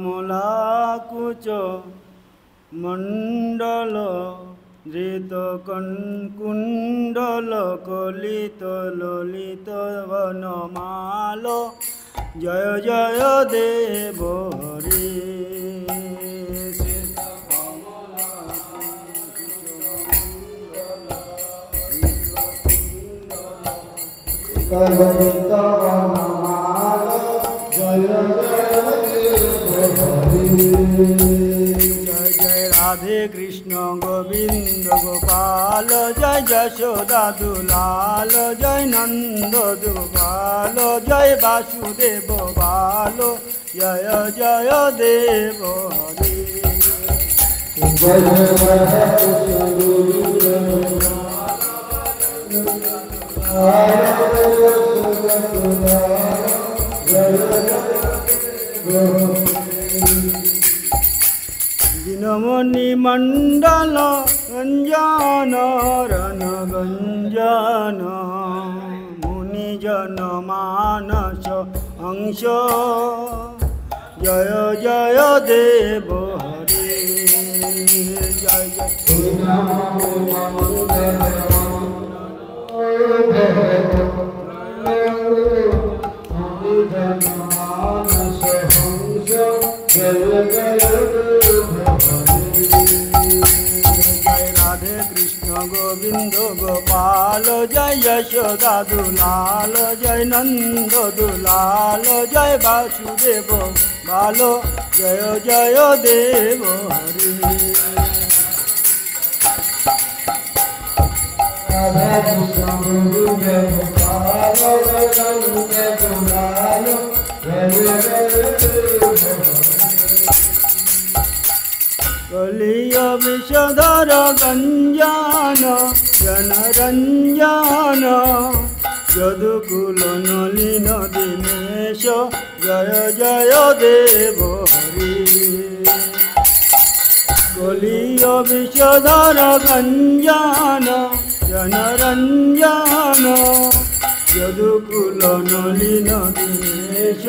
মলাকুচ মণ্ডল ধৃত কুণ্ডল কলিত ললিত বনমাল জয় জয় দেব হরি। কলিত বনমাল জয় জয় জয় রাধে কৃষ্ণ গোবিন্দ গোপাল জয় যশোদা দুলাল জয় নন্দ দুলাল জয় বাসুদেব বাল জয় জয় দেব হরি। জয় দিনমণি মণ্ডল রঞ্জন রণ গঞ্জন মুনিজন মানস অংশ জয় জয় দেব হরি। জয় জয় রাধে কৃষ্ণ গোবিন্দ গোপাল জয় যশোদা দুলাল জয় নন্দ দুলাল জয় বাসুদেব বাল জয় জয় দেব হরি। কলিয় বিষধর গঞ্জান জনরঞ্জন যদুকুল নলিন দীনেশ জয় জয় দেব হরি। কলিয় বিষধর গঞ্জান জনরঞ্জন যদুকুল নলিন দীনেশ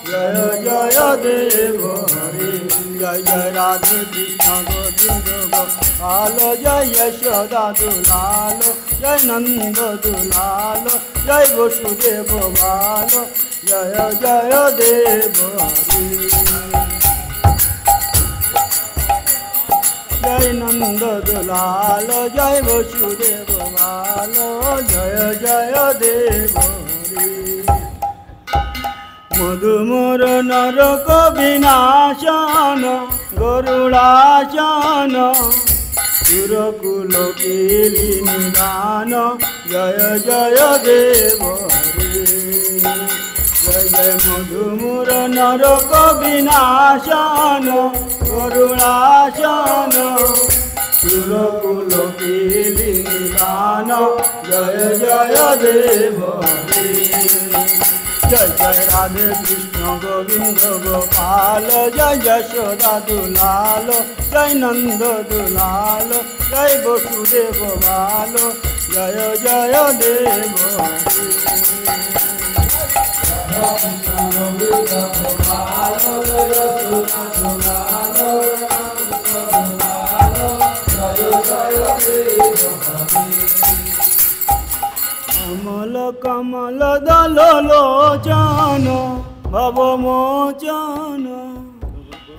জয় জয় দেব হরি। জয় জয় রাধে কৃষ্ণ গোবিন্দ গোপাল জয় যশোদা দুলাল জয় নন্দ দুলাল জয় বসুদেব বাল জয় জয় দেব হরি। জয় নন্দ দুলাল জয় বসুদেব বাল জয় জয় দেব হরি। মধুমোর নরক বিনাশন গরুড়াশন সুরকুল কেলি নিদান জয় জয় দেব হরি। জয় জয় মধুমোর নরক বিনাশন গরুড়াশন সুরকুল কেলি নিদান জয় জয় দেব হরি। জয় জয় রাধে কৃষ্ণ গোবিন্দ গোপাল জয় যশোদা দুলাল জয় নন্দ দুলাল জয় বসুদেব বাল জয় জয় দেব হরি। কমল কমল দল লোচন ভব মোচন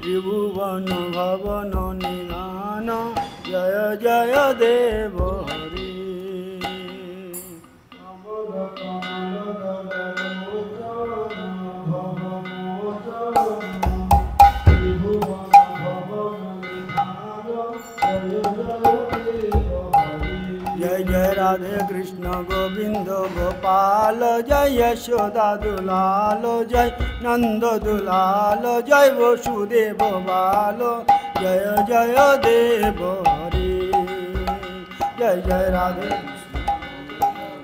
ত্রিভুবন ভবন নিধান জয় জয় দেব হরি। जय जय राधे कृष्ण गोविंद गोपाल जय यशोदा दुलाल जय नंद दुलाल जय वसुदेव बाल जय जय देव हरि। जय जय राधे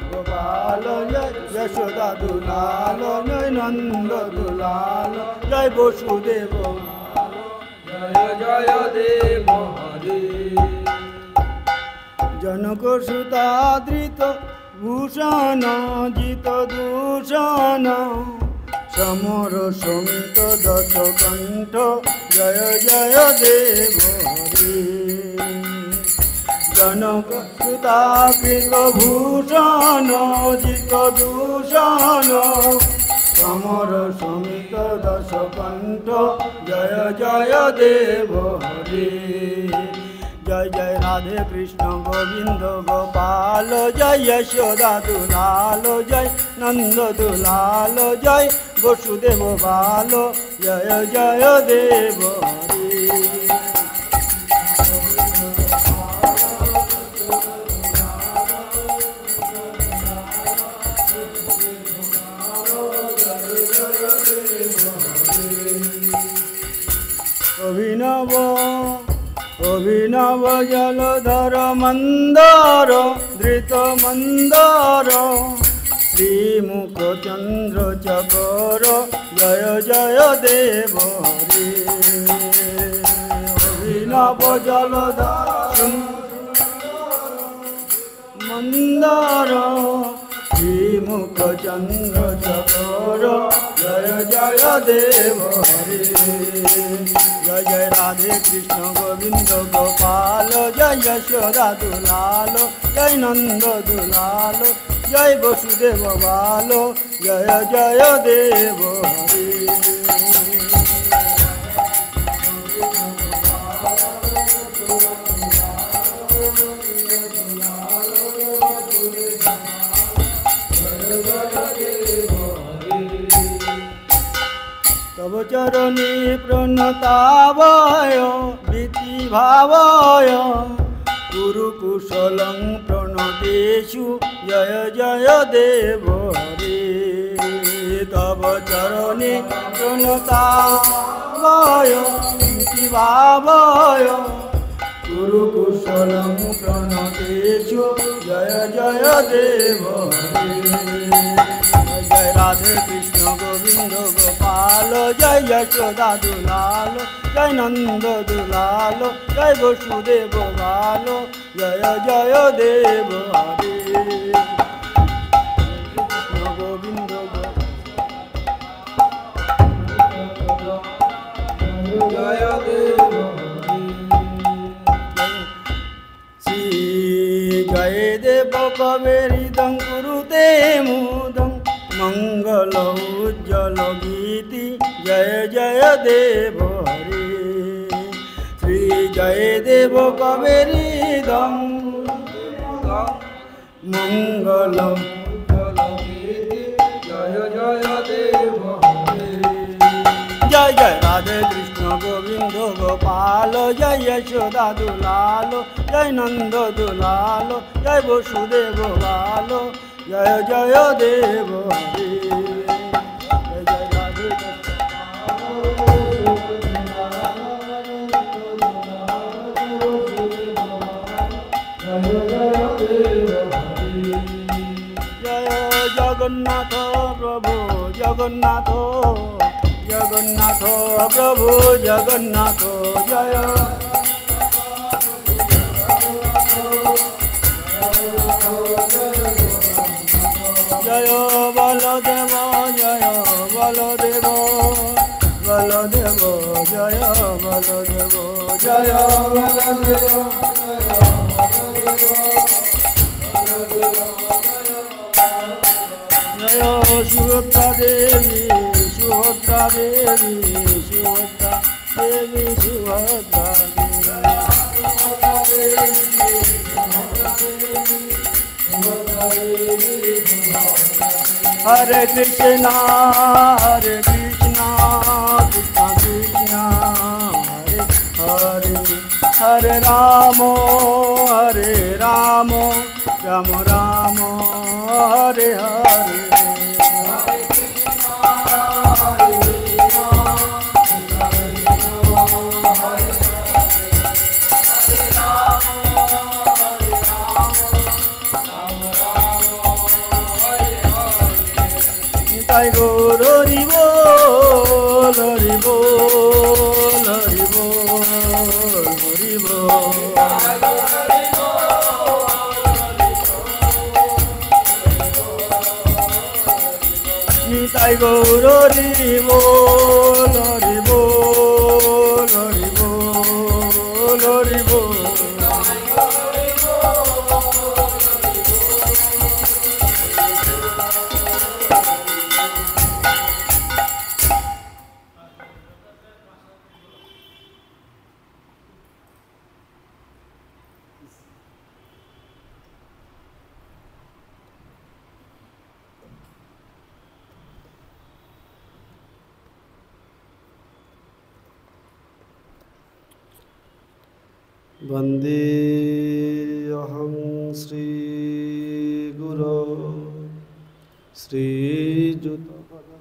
गोपाल जय यशोदा दुलाल जय नंद दुलाल जय वसुदेव जय जय देव हरि। जनक सुतादृत भूषण जित दूषण समर समित दश कंठ जय जय देव हरि जनक सुताकृत भूषण जित दूषण समर समित दश कंठ जय जय देव हरि जय जय राधे कृष्ण गोविंद गोपाल जय यशोदा दुलाल जय नंद दुलाल जय वसुदेव बाल जय जय देव हरि अभिनव अभिनव जलधर मंदार धृत मंदार श्रीमुख चंद्र चकोर जय जय देव हरि अभिनव जलधर मंदार श्रीमुख चंद्र चकोर जय जय देव हरि जय जय राधे कृष्ण गोविंद गोपाल जय यशोदा दुलाल जय नंद दुलाल जय वसुदेव बाल जय जय देव हरि तव चरणी प्रणतावय भीति भावय कुरुकुशलं प्रणतेषु जय जय देव हरि तव चरणी प्रणतावय भीति भावय कुरुकुशलं प्रणतेषु जय जय देव हरि जय राधे कृष्ण गोविंद गोपाल जय यशोदा दुलाल जय नंद दुलाल जय वसुदेव बाल जय जय देव हरि कृष्ण गोविंद जय देव श्री जय देव कवेरिदं कुरुते मुदं मंगल उज्जवल गीति जय जय देव हरि श्री जय देव कवेरिदं मंगल उज्जवल गीति जय जय देव हरि जय जय राधे कृष्ण गोविंद गोपाल जय यशोदा दुलाल जय नंद दुलाल जय वसुदेव बाल जय जय देव हरि जय जय राधे जय जगन्नाथ प्रभु जगन्नाथ जगन्नाथ प्रभु जगन्नाथ जय जय बलदेव जय बलदेव बलदेव जय बलदेव जय बलदेव जय सुभद्रा देवी सुभद्रा देवी सुभद्रा देवी सुभद्रा हरे Krishna Krishna Krishna Hare Hare Hare Ram Ram Ram Hare Hare Jai Guru Hari Bol Hari Bol Hari Bol Hari Bol Nitai Nitai Gour Hari বল হরি বল হরি বল হরি বল। वन्देऽहं श्रीगुरो श्रीयुतपदं